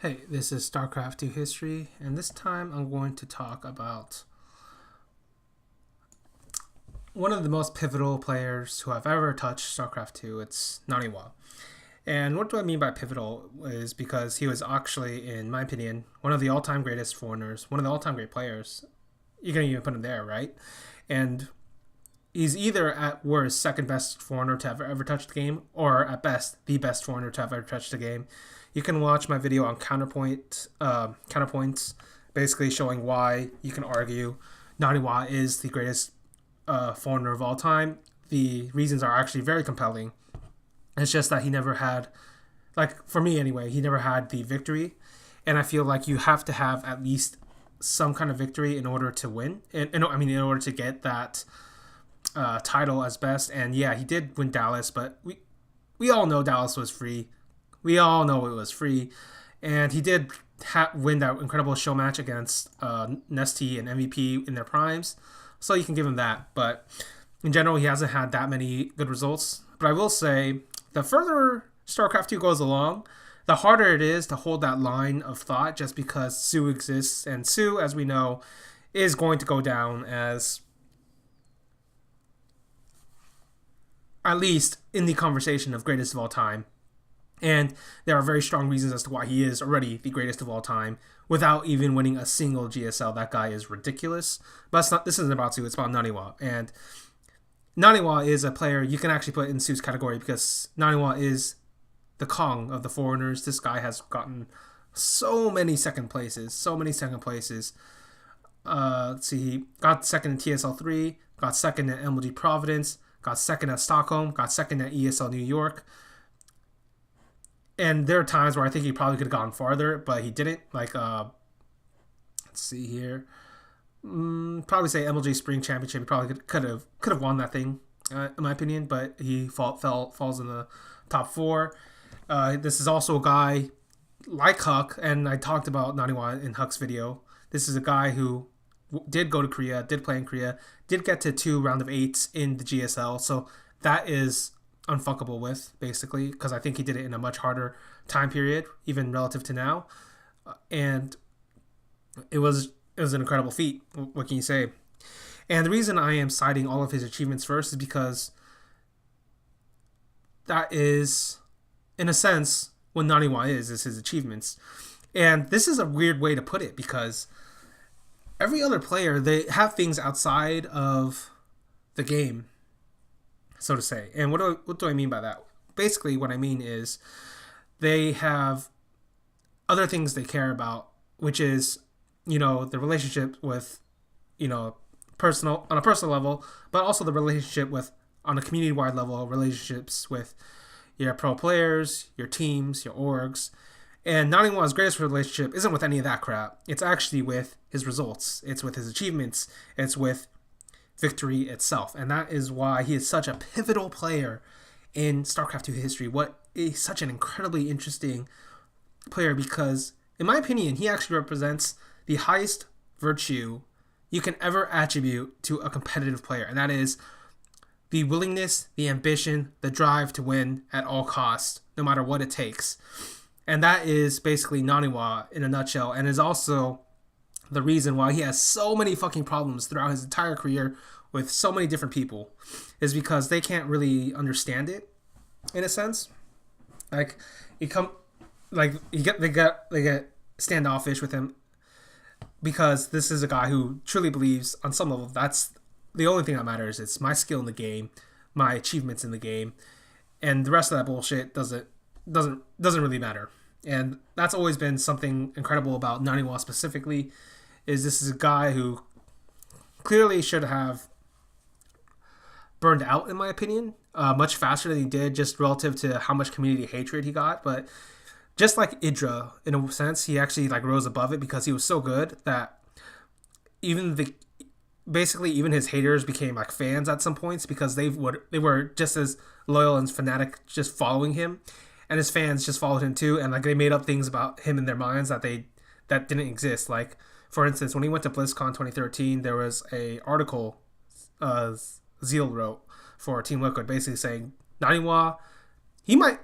Hey, this is StarCraft 2 History, and this time I'm going to talk about one of the most pivotal players who have ever touched StarCraft 2. It's Naniwa. And what do I mean by pivotal is because he was actually, in my opinion, one of the all-time greatest foreigners, one of the all-time great players. You can even put him there, right? And he's either at worst second best foreigner to have ever touched the game, or at best the best foreigner to have ever touched the game. You can watch my video on counterpoints, basically showing why you can argue Naniwa is the greatest foreigner of all time. The reasons are actually very compelling. It's just that he never had, like for me anyway, he never had the victory, and I feel like you have to have at least some kind of victory in order to win, and I mean in order to get that title as best. And yeah, he did win Dallas, but we all know Dallas was free. We all know it was free, and he did win that incredible show match against Nesty and MVP in their primes, so you can give him that. But in general, he hasn't had that many good results. But I will say, the further StarCraft 2 goes along, the harder it is to hold that line of thought, just because Sue exists, and Sue, as we know, is going to go down as at least in the conversation of greatest of all time. And there are very strong reasons as to why he is already the greatest of all time without even winning a single GSL. That guy is ridiculous. But it's not, this isn't about Sue, it's about Naniwa. And Naniwa is a player you can actually put in Sue's category because Naniwa is the Kong of the foreigners. This guy has gotten so many second places. Let's see, he got second in TSL3, got second at MLG Providence, got second at Stockholm, got second at ESL New York. And there are times where I think he probably could have gone farther, but he didn't. Like, let's see here. Probably say MLG Spring Championship. He probably could have won that thing, in my opinion. But he falls in the top four. This is also a guy like Huck, and I talked about Naniwa in Huck's video. This is a guy who did go to Korea, did play in Korea, did get to 2 round of 8s in the GSL. So that is unfuckable with, basically, because I think he did it in a much harder time period, even relative to now. And it was an incredible feat. What can you say? And the reason I am citing all of his achievements first is because that is, in a sense, what Naniwa is his achievements. And this is a weird way to put it because every other player, they have things outside of the game, so to say. And what do I mean by that? Basically, what I mean is they have other things they care about, which is, the relationship with, on a personal level, but also the relationship with, on a community-wide level, relationships with your pro players, your teams, your orgs. And Naniwa's greatest relationship isn't with any of that crap. It's actually with his results. It's with his achievements. It's with victory itself. And that is why he is such a pivotal player in StarCraft 2 history. What is such an incredibly interesting player because, in my opinion, he actually represents the highest virtue you can ever attribute to a competitive player. And that is the willingness, the ambition, the drive to win at all costs, no matter what it takes. And that is basically Naniwa in a nutshell, and is also the reason why he has so many fucking problems throughout his entire career with so many different people, is because they can't really understand it, in a sense. Like, they get standoffish with him because this is a guy who truly believes on some level that's the only thing that matters. It's my skill in the game, my achievements in the game, and the rest of that bullshit doesn't really matter. And that's always been something incredible about Naniwa specifically, is this is a guy who clearly should have burned out, in my opinion, much faster than he did, just relative to how much community hatred he got. But just like Idra, in a sense, he actually rose above it because he was so good that even his haters became fans at some points because they were just as loyal and fanatic, just following him, and his fans just followed him too, and they made up things about him in their minds that didn't exist. Like, for instance, when he went to BlizzCon 2013, there was a article Zeal wrote for Team Liquid, basically saying Naniwa, he might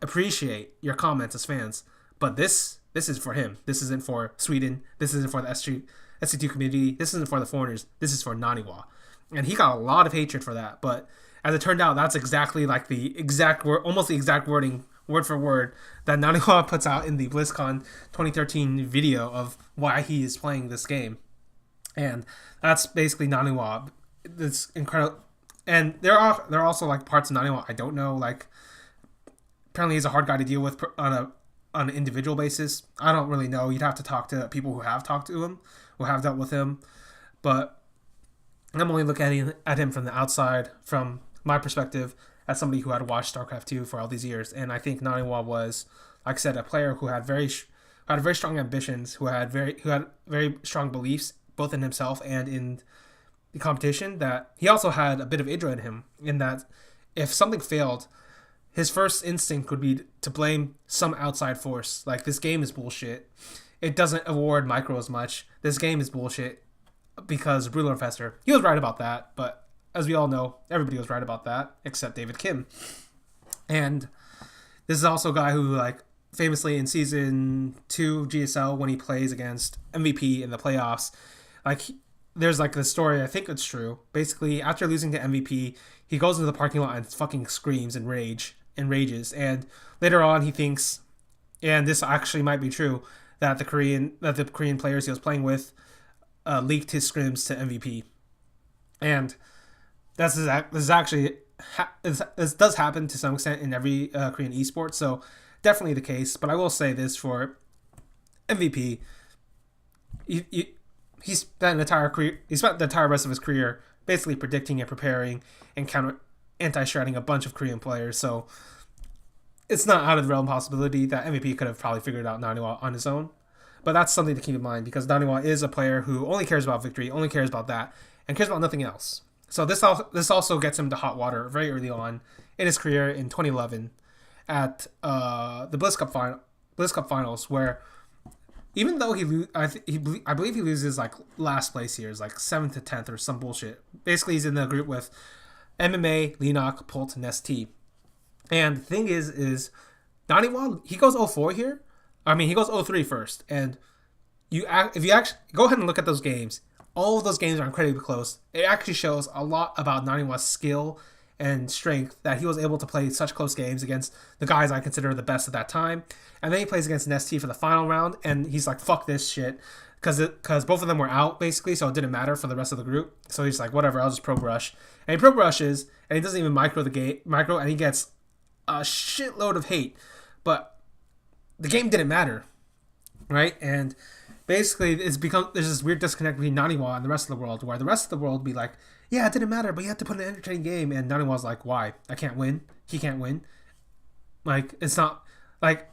appreciate your comments as fans, but this This is for him. This isn't for Sweden. This isn't for the SC2 community. This isn't for the foreigners. This is for Naniwa. And he got a lot of hatred for that. But as it turned out, that's exactly like the exact word, almost the exact wording, word for word, that Naniwa puts out in the BlizzCon 2013 video of why he is playing this game. And that's basically Naniwa. It's incredible. And there are also like parts of Naniwa I don't know. Like, apparently he's a hard guy to deal with on an individual basis. I don't really know. You'd have to talk to people who have talked to him, who have dealt with him. But I'm only looking at him from the outside, from my perspective, as somebody who had watched StarCraft 2 for all these years. And I think Naniwa was, like I said, a player who had very strong ambitions, who had very strong beliefs, both in himself and in the competition, that he also had a bit of Idra in him, in that if something failed, his first instinct would be to blame some outside force. Like, this game is bullshit. It doesn't award micros much. This game is bullshit because Ruler Infestor. He was right about that, but as we all know, everybody was right about that except David Kim. And this is also a guy who, like, famously in Season 2 GSL, when he plays against MVP in the playoffs, like, there's like this story, I think it's true. Basically, after losing to MVP, he goes into the parking lot and fucking screams and rages. And later on, he thinks, and this actually might be true, that the Korean players he was playing with leaked his scrims to MVP. And this does happen to some extent in every Korean esport, so definitely the case. But I will say this for MVP, he spent the entire rest of his career basically predicting and preparing and anti-shredding a bunch of Korean players. So it's not out of the realm possibility that MVP could have probably figured out Naniwa on his own. But that's something to keep in mind, because Naniwa is a player who only cares about victory, only cares about that, and cares about nothing else. So this also gets him to hot water very early on in his career in 2011 at the Blizz Cup finals, where even though I believe he loses like last place here, is like 7th to 10th or some bullshit. Basically, he's in the group with MMA, Linok, Pult, and ST. And the thing is Naniwa, he goes 0-4 here. I mean, he goes 0-3 first. And if you actually go ahead and look at those games, all of those games are incredibly close. It actually shows a lot about Naniwa's skill and strength, that he was able to play such close games against the guys I consider the best at that time. And then he plays against an ST for the final round, and he's like, fuck this shit, because both of them were out, basically, so it didn't matter for the rest of the group. So he's like, whatever, I'll just pro brush. And he pro brushes, and he doesn't even micro, and he gets a shitload of hate. But the game didn't matter, right? And basically, there's this weird disconnect between Naniwa and the rest of the world, where the rest of the world be like, yeah, it didn't matter, but you had to put an entertaining game. And Naniwa's like, why? I can't win. He can't win. Like, it's not, like,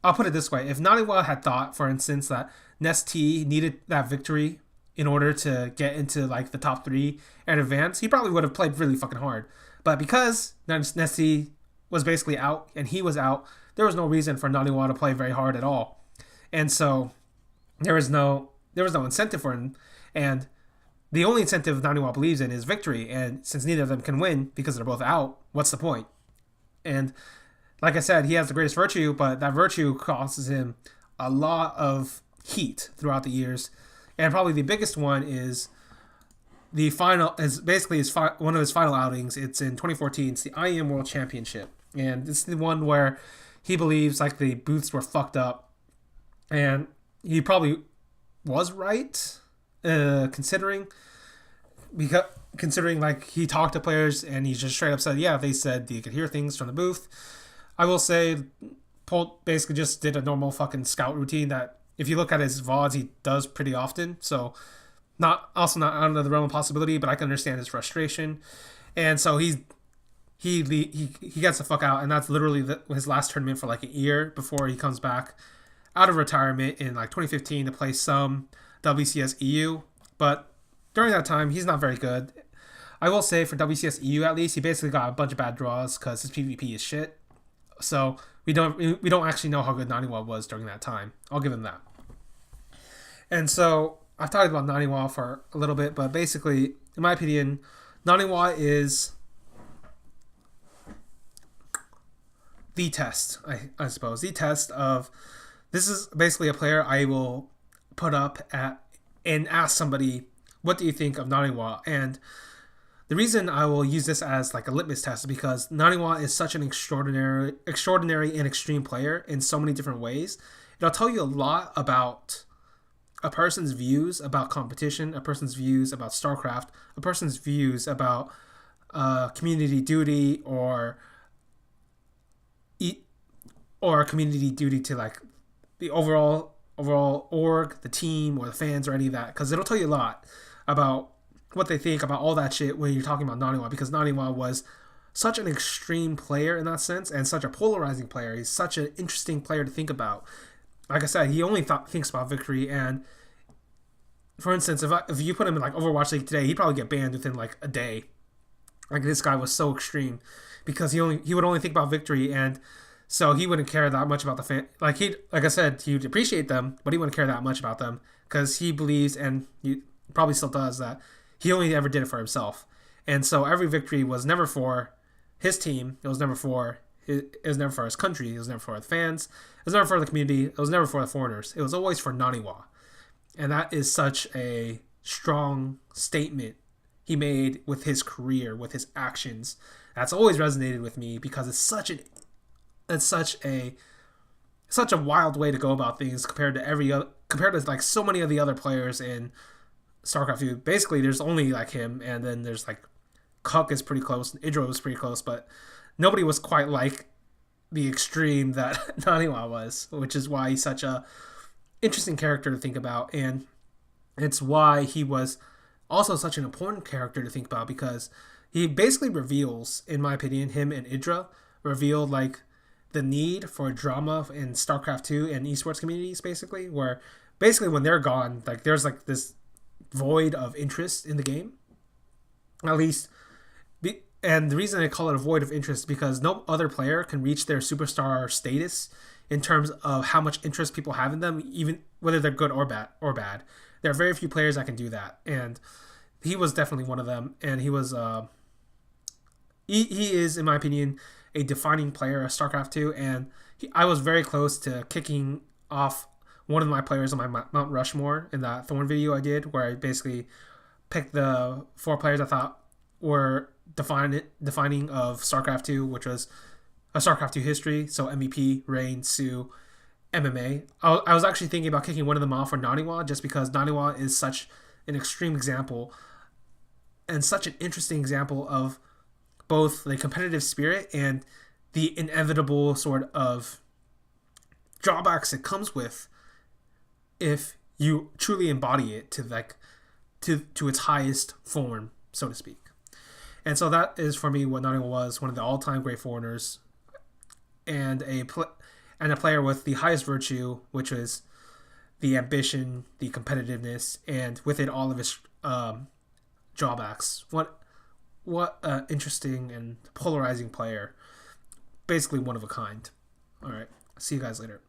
I'll put it this way. If Naniwa had thought, for instance, that Nestea needed that victory in order to get into, like, the top 3 and advance, he probably would have played really fucking hard. But because Nestea was basically out and he was out, there was no reason for Naniwa to play very hard at all. And so there was no incentive for him. And the only incentive Naniwa believes in is victory. And since neither of them can win because they're both out, what's the point? And like I said, he has the greatest virtue, but that virtue causes him a lot of heat throughout the years. And probably the biggest one is one of his final outings. It's in 2014. It's the IEM World Championship. And it's the one where he believes like the booths were fucked up. And he probably was right, considering like he talked to players and he just straight up said, yeah, they said you could hear things from the booth. I will say Polt basically just did a normal fucking scout routine that if you look at his VODs, he does pretty often. So not out of the realm of possibility, but I can understand his frustration. And so he gets the fuck out, and that's literally his last tournament for like a year before he comes back out of retirement in like 2015 to play some WCS EU. But during that time, he's not very good. I will say for WCS EU at least, he basically got a bunch of bad draws because his PvP is shit. So we don't actually know how good Naniwa was during that time. I'll give him that. And so I've talked about Naniwa for a little bit, but basically, in my opinion, Naniwa is the test, I suppose. The test of This is basically a player I will put up at and ask somebody, what do you think of Naniwa? And the reason I will use this as like a litmus test is because Naniwa is such an extraordinary and extreme player in so many different ways. It'll tell you a lot about a person's views about competition, a person's views about StarCraft, a person's views about community duty or community duty to like the overall org, the team, or the fans, or any of that, because it'll tell you a lot about what they think about all that shit when you're talking about Naniwa, because Naniwa was such an extreme player in that sense and such a polarizing player. He's such an interesting player to think about. Like I said, he only thinks about victory, and for instance, if you put him in like Overwatch League today, he'd probably get banned within like a day. Like, this guy was so extreme because he would only think about victory, and so he wouldn't care that much about the fan. Like I said, he'd appreciate them, but he wouldn't care that much about them because he believes, and he probably still does, that he only ever did it for himself. And so every victory was never for his team. It was never for his country. It was never for the fans. It was never for the community. It was never for the foreigners. It was always for Naniwa. And that is such a strong statement he made with his career, with his actions. That's always resonated with me because it's such a wild way to go about things compared to like so many of the other players in StarCraft 2. Basically, there's only like him, and then there's like Cuck is pretty close, Idra was pretty close, but nobody was quite like the extreme that Naniwa was, which is why he's such a interesting character to think about, and it's why he was also such an important character to think about, because he basically reveals, in my opinion, him and Idra revealed like the need for drama in StarCraft 2 and esports communities, basically, where basically when they're gone, like there's like this void of interest in the game, at least. And the reason I call it a void of interest is because no other player can reach their superstar status in terms of how much interest people have in them, even whether they're good or bad. There are very few players that can do that, and he was definitely one of them. And he was he is, in my opinion, a defining player of StarCraft 2, and I was very close to kicking off one of my players on my Mount Rushmore in that Thorn video I did, where I basically picked the 4 players I thought were defining of StarCraft 2, which was a StarCraft 2 history, so MVP, Reign, Sue, MMA. I was actually thinking about kicking one of them off for Naniwa, just because Naniwa is such an extreme example and such an interesting example of both the competitive spirit and the inevitable sort of drawbacks it comes with if you truly embody it to its highest form, so to speak. And so that is, for me, what Naniwa was, one of the all-time great foreigners, and a player with the highest virtue, which was the ambition, the competitiveness, and with it all of his drawbacks. What an interesting and polarizing player. Basically one of a kind. All right. See you guys later.